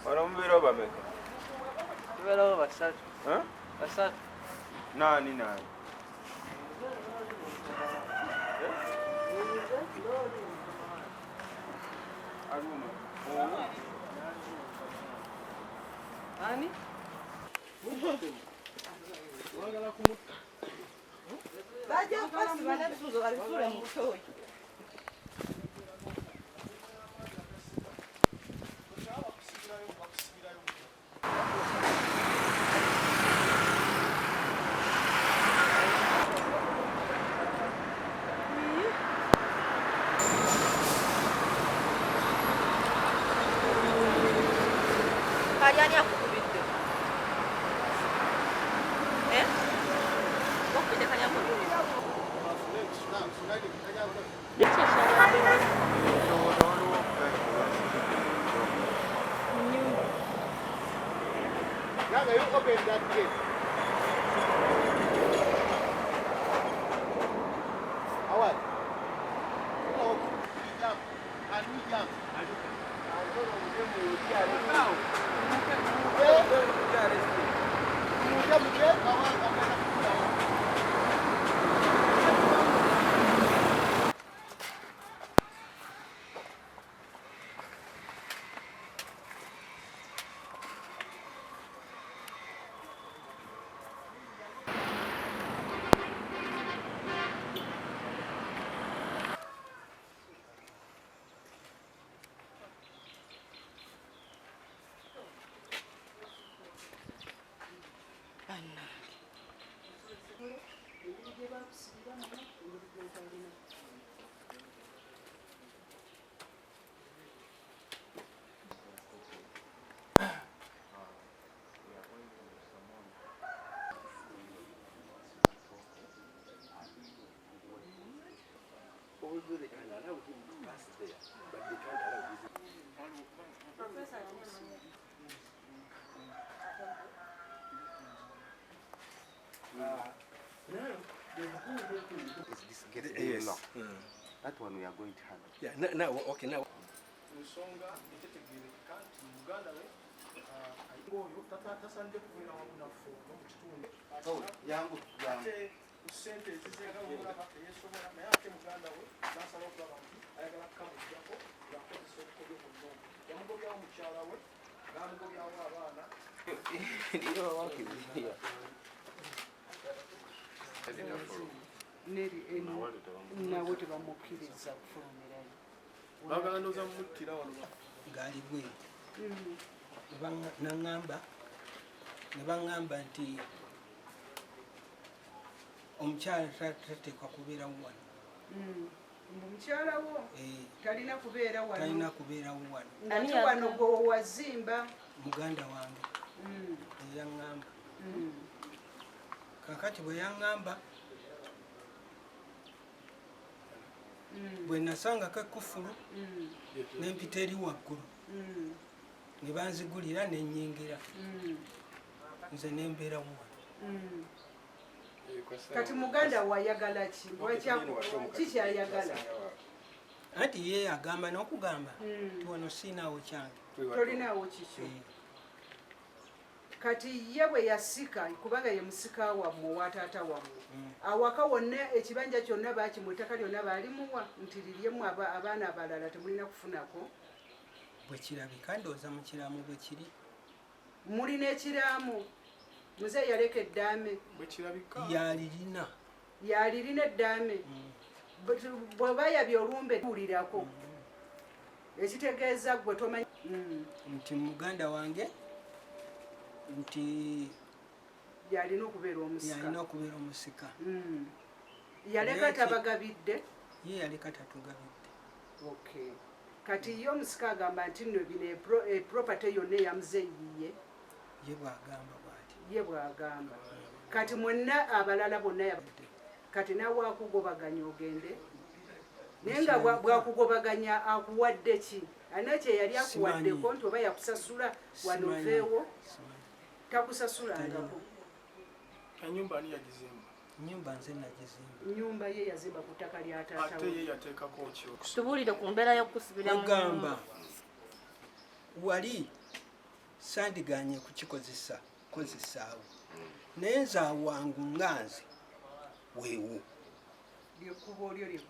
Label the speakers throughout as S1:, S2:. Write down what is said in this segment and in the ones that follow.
S1: Wano mubeera bameka?
S2: Tubeerawo basatu. Basatu.
S1: Nani?
S2: Ani?
S3: Bajja kwasiba n'ebisuuzo babisuule mu butoyi. Kajani akukubidde. Okubidde kanya akukubidde.
S4: Now you open that gate. Away. Oh, we jump. And we jump.
S5: They can allow him to pass there, but they can't allow his.
S3: Professa James.
S5: Now, is this gate
S1: Yes.
S5: locked? That one we are going to handle.
S1: Yeah, now, okay, now.
S4: Nsonga etetegeereka nti Mugandawe oyo tasaanidde kubeera wamu naffe mu kitundu ate ssente ezizeegawulaba eyesobola naye ate Mugandawe n'asaba okulaba nti ayagala kukamujjako ng'akozesa obukodyo mu nnumba yamugobyawo mukyala we n'amugobyawo abaana
S3: nawe tebamukkiriza kufulumirayo
S4: baagala ndooza mumuttira wano
S6: ngali bwe ne baŋŋamba nti omukyala tateekwa kubeerawo wano.
S3: Omukyala wo talina kubeera wano.
S6: Talina kubeerawo wano.
S3: Ate wano gwe wazimba.
S6: Muganda wange eyaŋŋamba. Kakati bwe yaŋŋamba bwe nasangako ekkufulu n'empita eri waggulu ne banzigulira ne nnyingira nze ne mbeerawo wano.
S3: Kati muganda wayagala ki? Kikyayagala?
S6: Anti ye agamba n'okugamba nti wano siinaawo kyange.
S3: Tolinaawo kikyo. Kati ye bwe yasika kubanga ye musika wammwe owa taata wammwe awaka wonna ekibanja kyonna baakimu ettaka lyonna baalimuwa nti liryemu abaana abalala temulina kufunako?
S6: Bwe kirabika ndowooza mu kiraamo bwe kiri.
S3: Mulina ekiraamu? Muzeeyi yaleka eddaame? Yalirina eddaame. Bwe bayabye olumbe tuwulirako ekitegeeza gwe tomanyi
S6: nti muganda wange nti
S3: yalina okubeera
S6: omusika.
S3: Yaleka tabagabidde?
S6: Ye yaleka tatugabidde.
S3: Okay. Kati ye omusika agamba nti nno bino property yonna eyamuzeeyiye?
S6: Ye bw'agamba bw'ati.
S3: Ye bw'agamba. Kati mwenna abalala bonna yabadde. Kati naawe akugobaganya ogende? Naye nga bw'akugobaganya akuwadde ki? Alina kye yali akuwaddeko nti oba yakusasula wanoveewo? Takusasulangako.
S4: ennyumba ani yagizimba?
S6: Ennyumba nze nagizimba.
S3: Ennyumba ye yazimba ku ttaka lya taata
S4: ate
S3: we.
S4: ye yateekako kyo.
S7: Tubuulire ku mbeera y'okusibira mu
S6: Kugamba wali sandiganye kukozesaawo naye nze awangu nganze weewo
S3: Lyekkubo lyo lyo.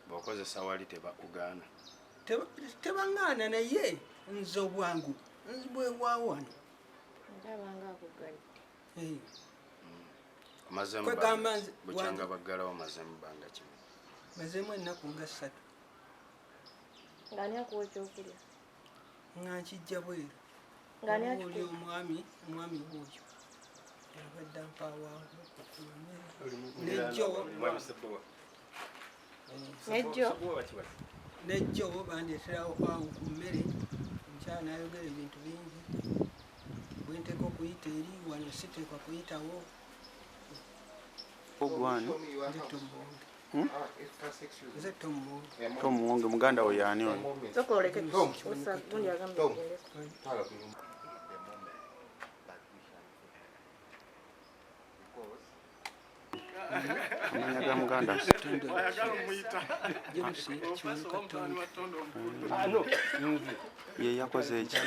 S5: bw'okozesa wali tebakugaana.
S6: tebaŋŋaana naye nze obwangu bwewaawo wano.
S7: ndabanga akugalidde.
S5: Amazemu
S6: Kwegamba
S5: bukyanga baggalawo mazemu bbanga kimu.
S6: Mazemu ennaku nga 3
S7: ng'ani akuwa ekyokulya
S6: nga nkijja bweru.
S7: ng'ani
S6: Oli
S7: akikuwa
S6: omwami w'oyo abadde ampaawangu nejjo bandeeterawo awo ku mmere nkyala nayogera ebintu bingi bwenteeka okuyita eri wano siteekwa kuyitawo.
S8: Ogwani
S6: Nze Tom Muwonge.
S8: Tom Muwonge muganda we yaani oyo?
S7: sokololeke gundi agambye
S8: Amanya ga muganda ye yakoze eki?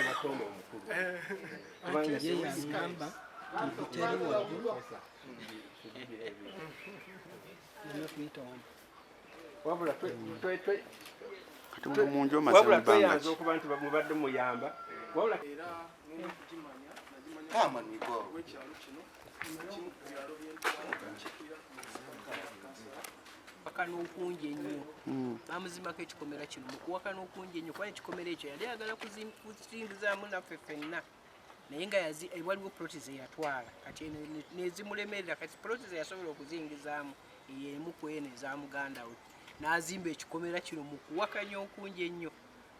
S6: Anti ye yangamba teri waggulu kuyita wamu.
S8: Kati mwe munju omaze mu bbanga ki?
S1: okuba nti mubadde muyamba wabula
S4: era n'okugimanya nagimanya w'ekyalo kino kimu ku byalo by'entikira
S2: wakana okungi ennyo bamuzimbako ekikomera kino mukuwakana okungi ennyo kuba ekikomera ekyo yali ayagala kuzingizaamu naffe ffenna naye nga waliwo ploti ze yatwala kati nezimulemerera kati ploti ze yasobola okuzingizaamu yemu ku eno eza Mugandawe n'azimba ekikomera kino mukuwakanya okungi ennyo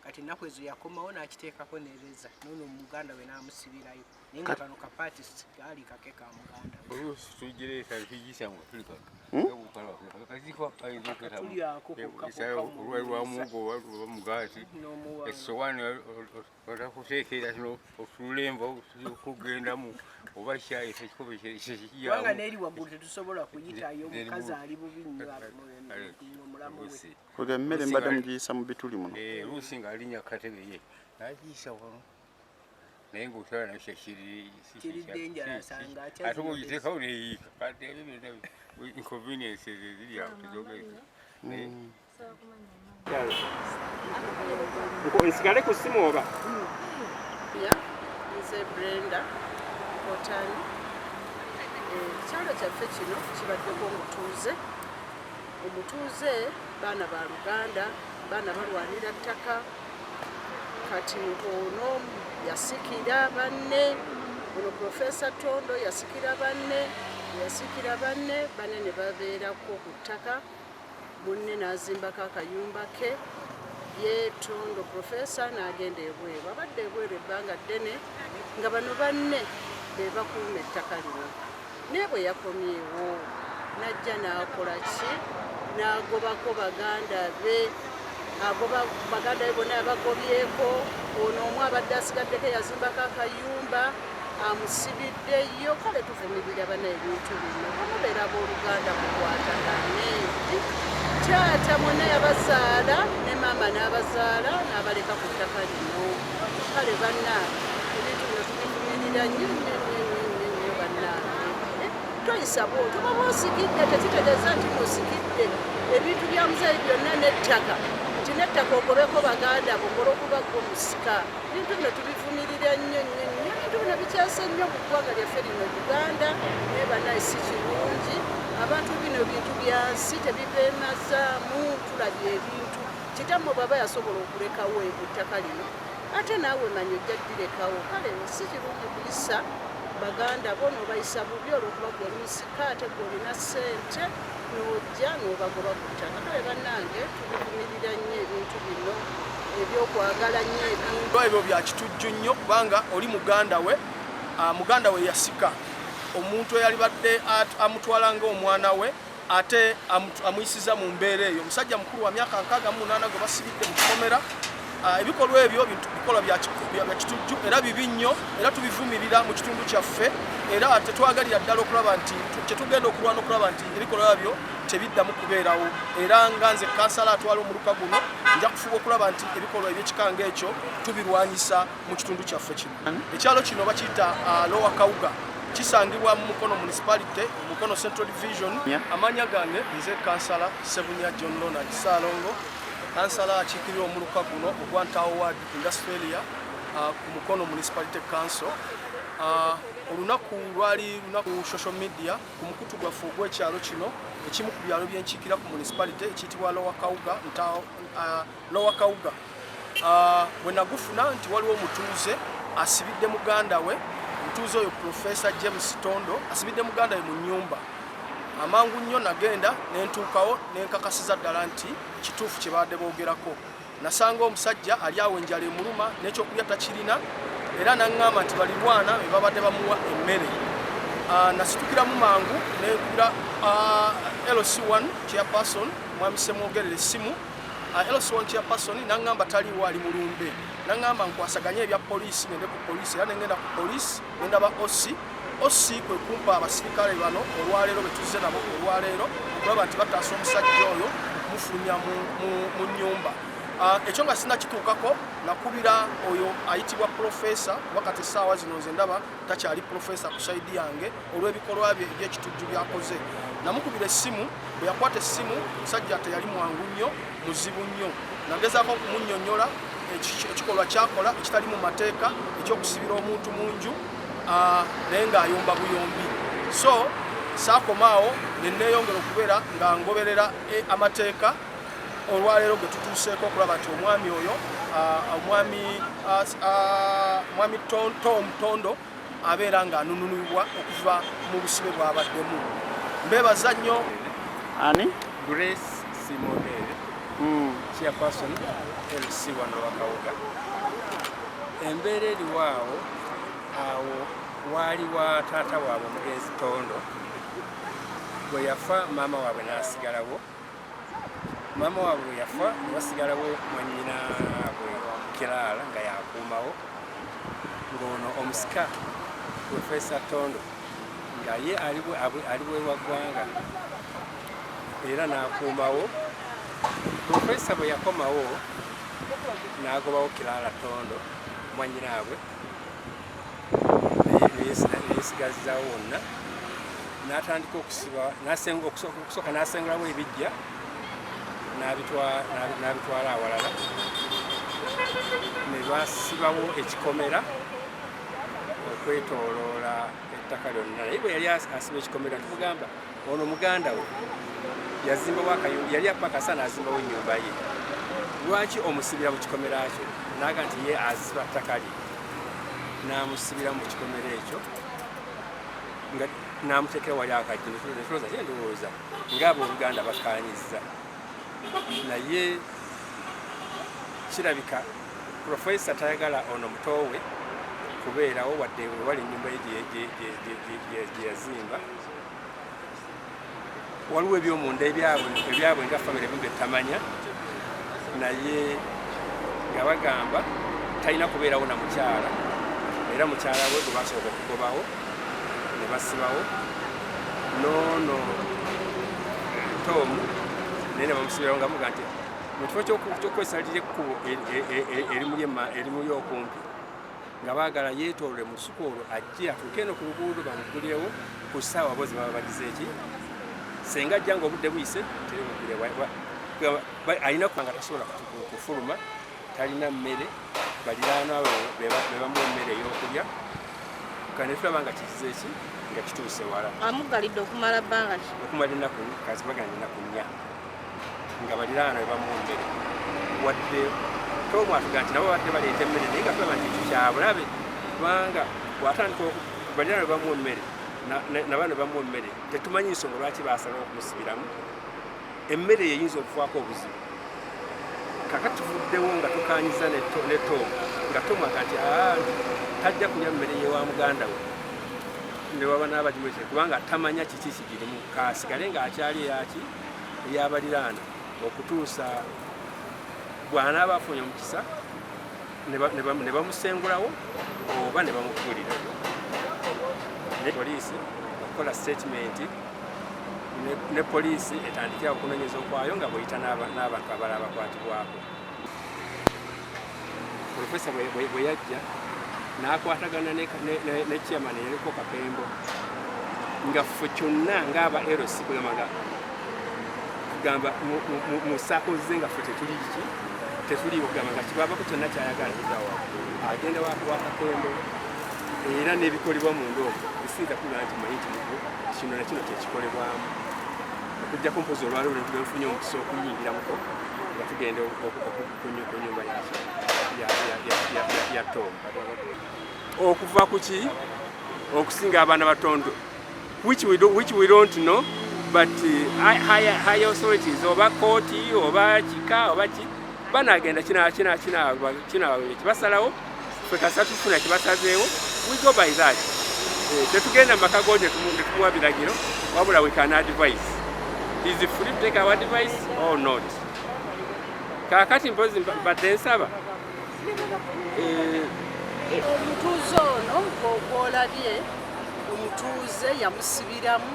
S2: kati ennaku ezo yakomawo n'akiteekako nereza nono Mugandawe n'amusibirayo naye nga kano kapatisi kaali kake ka Mugandawe.
S9: Essowaani otakuteekera kino otulemba okugendamu oba kyayi ekikobe
S2: kubanga n'eri waggulu tetusobola kuyitayo omukazi ali bubi omulamu we.
S8: Kuga emmere mbadde mugiyisa mu bituli muno.
S9: Luusi ng'alinnya katebe ye n'agiyisa wano naye ng'otwala nakyo ate bw'ogiteekawo neeyiika kati ebyo byonna inconveniences eziri awo tezogeza.
S1: nsigale ku ssimu oba
S3: nze Brenda Kotani. Ekyalo kyaffe kino kibaddeko omutuuze baana ba Luganda, baana balwanira ttaka. Kati ono yasikira banne, ono Professa Tondo yasikira banne ne babeerako ku ttaka. Munne n'azimbako akayumba ke ye Tondo Professa n'agenda ebweru. Abadde ebweru ebbanga ddene nga bano banne be bakuuma ettaka lino. Naye bwe yakomyewo n'ajja n'akola ki? N'agobako baganda be bonna abagobyeko. Ono omu abadde asigaddeko yazimbako akayumba amusibiddeyo. Kale tuvumirira bana ebintu bino bamubeera abooluganda mukwatagane. Taata mwonna yabazaala ne maama n'abazaala n'abaleka ku ttaka lino. Kale banna ebintu bino tubivumirira nnyo bannange. Toyisa bw'otyo baba osikidde tekitegeeza nti musikidde. Ebintu bya muzeeyi byonna n'ettaka nti n'ettaka ogobeko baganda bokole okuba gwomusika. Ebintu bino tubivumirira nnyo. Ebintu bino bikyase nnyo mu ggwanga lyaffe lino Uganda naye bannaye si kirungi. Abantu bino bintu byansi tebibeemazaamu. Tulabye ebintu kitammwe baba yasobola okulekawo ettaka lino ate naawe manyi ojja ddirekawo. Kale si kirungi kuyisa baganda bo n'obayisa bubi olw'okuba gwoli musika ate gwolina ssente n'ojja n'obagoba ku ttaka. Kale bannange tubivumirira nnyo ebintu bino ebyokwagala nnyo ebintu
S4: ebyo bya kitujju nnyo kubanga oli Mugandawe. Mugandawe yasika omuntu eyali badde amutwala ng'omwana we ate amuyisiza mu mbeera eyo. Omusajja mukulu wa myaka 68 gwe basibidde mu kikomera ebikolwa ebyo bikolwa bya kitujju era bibi nnyo era tubivumirira mu kitundu kyaffe era tetwagalira ddala okulaba nti kyetugenda okulwana okulaba nti ebikolwa byo tebiddamu kubeerawo era nga nze kansala atwala omuluka guno nja kufuba okulaba nti ebikolwa ebyekikanga ekyo tubirwanyisa mu kitundu kyaffe kino. Ekyalo kino bakiyita Lower Kawuga kisangibwa mu Mukono munisipalite Mukono Central Division. Amanya gange nze kansala Ssemwogerere na Kisalongo kansala akiikirira omuluka guno ogwa Ntawo Ward Industrial Area ku Mukono Municipality Council. Olunaku lwali lunaku social media ku mukutu gwaffe ogw'ekyalo kino ekimu ku byalo byenkiikira ku municipality ekiyitibwa Lower Kawuga Lower Kawuga. Bwe nagufuna nti waliwo omutuuze asibidde Mugandawe, omutuuze oyo Professa James Tondo asibidde Mugandawe mu nnyumba. Amangu nnyo nagenda nentuukawo nenkakasiza ddala nti kituufu kye baadde boogerako. Nasanga omusajja ali awo enjala emuluma n'ekyokulya takirina era naŋŋamba nti balirwana be babadde bamuwa emmere. Nasitukiramu mangu nekubira LC1 chairperson Mwami Ssemwogerere essimu. LC1 chairperson naŋŋamba taliwo ali mulumbe. Naŋŋamba nkwasaganye ebya polisi ngende ku polisi era nengenda ku polisi nendaba OC kwe kumpa abasirikale bano olwaleero betuzze nabo olwaleero okulaba nti bataasa omusajja oyo okumufunya mu nnyumba. Ekyo nga sinakituukako nakubira oyo ayitibwa Professa wakati essaawa zino nze ndaba takyali Professa ku saidi yange olw'ebikolwa bye eby'ekitujju byakoze. Namukubira essimu, bwe yakwata essimu omusajja teyali mwangu nnyo, muzibu nnyo. Nagezaako okumunnyonnyola ekikolwa kyakola ekitali mu mateeka ekyokusibira omuntu mu nju naye ng'ayomba buyombi. So saakomaawo ne neeyongera okubeera nga ngoberera amateeka olwaleero gwe tutuuseeko okulaba nti omwami oyo omwami Tom Tondo abeera ng'anunulibwa okuva mu busibe bw'abaddemu. Mbeebaza nnyo.
S8: Ani?
S1: Grace Ssemwogerere chairperson LC1 Lower Kawuga. Embeera eriwaawo awo waali wa taata waabwe omugenzi Tondo bwe yafa maama waabwe n'asigalawo. Maama waabwe bwe yafa ne basigalawo mwannyina bwe Kiraala nga yakuumawo ng'ono omusika Professa Tondo nga ye ali bwewa ggwanga era n'akuumawo. Professa bwe yakomawo n'agobawo Kiraala Tondo mwannyinaabwe neyesigazizaawo wonna n'atandika okusiba okusooka n'asengulawo ebijja n'abitwala awalala ne basibawo ekikomera okwetooloola ettaka lyonna. Naye bwe yali asiba ekikomera tumugamba ono Mugandawe yazimbawo akayumba, yali apakasa n'azimbawo ennyumba ye. Lwaki omusibira mu kikomera kyo? Naga nti ye aziba ttaka lye. N'amusibira mu kikomera ekyo nga n'amuteekera wali akajja netulooza kyendowooza ng'abo Oluganda bakkaanyizza. Naye kirabika Professa tayagala ono mutoowe kubeerawo wadde wewali ennyumba ye gye yazimba. Waliwo ebyomunda ebyabwe nga famire ebimu bye tamanya, naye nga bagamba talina kubeerawo na mukyala era mukyala we gwe basooka okugobawo ne basibawo noono Tom naye ne bamusibirawo nga muga nti mu kifo ky'okwesalira ekkubo erimuli okumpi nga baagala yeetoolole mu lusuku olwo ajje atuuke eno ku luguudo bamugulirewo ku ssaawa bozi baba bagize eki senga ajja ng'obudde buyise alina nga tasobola kufuluma, talina mmere, baliraanwa be bamuwa emmere ey'okulya kandi tulaba nga kikize eki nga kituuse wala.
S7: Amuggalidde okumala bbanga ki?
S4: Okumala ennaku kazibaganya ennaku 4 nga baliraanwa be bamuwa emmere wadde Tom atuga nti nabo badde baleeta emmere naye nga tulaba nti ekyo kyabulabe kubanga bw'atandika baliraanwa be bamuwa emmere nabano bamuwa emmere tetumanyi nsonga lwaki baasalawo okumusibiramu. Emmere yeyinza okuvaako obuzibu. Kakati tuvuddewo nga tukaanyiza ne Tom nga Tom aga nti tajja kulya mmere yewa Mugandawe ne waba n'abagimwese kubanga tamanya kiki kigirimu kaasigale ng'akyali ey'abaliraana okutuusa bw'anaaba afunye omukisa
S1: ne bamusengulawo oba ne bamukubulira. Ne poliisi okukola statement ne poliisi etandikira okunoonyeza okwayo nga bweyita n'abantu abalala bakwatibwako. Profesa bwe yajja n'akwatagana ne chairman eyaliko Kapembo nga ffe kyonna ng'aba LC kugamba mu sakoze nga ffe tetuli okugamba nga kibaabako kyonna kyayagala agenda wa Kapembo era n'ebikolebwa mu ndoogo bisinza kuba nti manyi kino na kino kyekikolebwamu okujja kumpoza olwaliwo ebintu byenfunye omukisa okuyingiramuko nga tugenda ku nnyumba ya Tom. Okuva ku ki okusinga abaana ba Tondo which we don't know but high authorities oba kooti oba kika oba ki banagenda kibasalawo ffe kasa tufuna kibasazeewo we go by that. Tetugenda mu maka go netumuwa biragiro wabula we can advise. Is it free to take our advice or not? Kakati mpozi mbadde nsaba
S3: omutuuze ono ng'olabye omutuuze yamusibiramu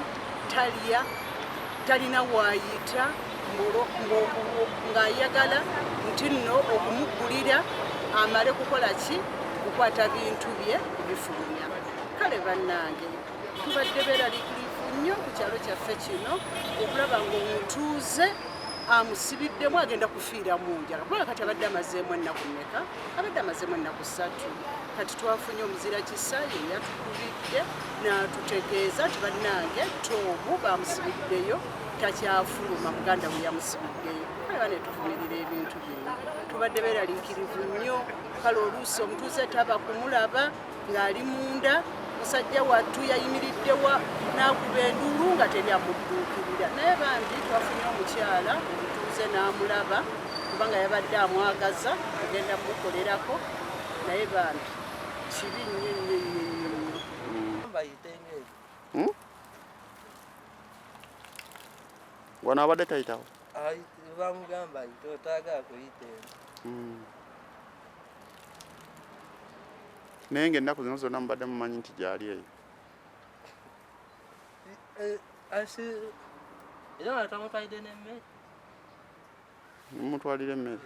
S3: talya talina waayita ng'ayagala nti nno okumuggulira amale kukola ki kukwata bintu bye bifulumya. Kale bannange tubadde beeraliikirivu nnyo ku kyalo kyaffe kino okulaba ng'omutuuze amusibiddemu agenda kufiira mu njala kubanga kati abadde amazeemu ennaku mmeka? Abadde amazeemu ennaku 3. Kati twafunye omuzira kisa ye yatukubidde n'atutegeeza nti bannange Tomu bamusibiddeyo takyafuluma muganda we yamusibiddeyo. Kale bane tuvumirira ebintu bino tubadde beeraliikirivu nnyo. Kale oluusi omutuuze taba kumulaba ng'ali munda musajja wattu yayimiriddewa n'akuba enduulu nga teri amudduukirira naye bambi twafunye omukyala omutuuze n'amulaba kubanga yabadde amwagaza kugenda mukolerako naye bambi kibi nnyo nnyo nnyo nnyo.
S8: Wano abadde tayitawo
S5: bamugamba nti otaagala kuyita
S8: naye ng'ennaku zino zonna mubadde mumanyi nti gyali eyo.
S5: era nga tamutwalidde n'emmere
S8: mumutwalira emmere.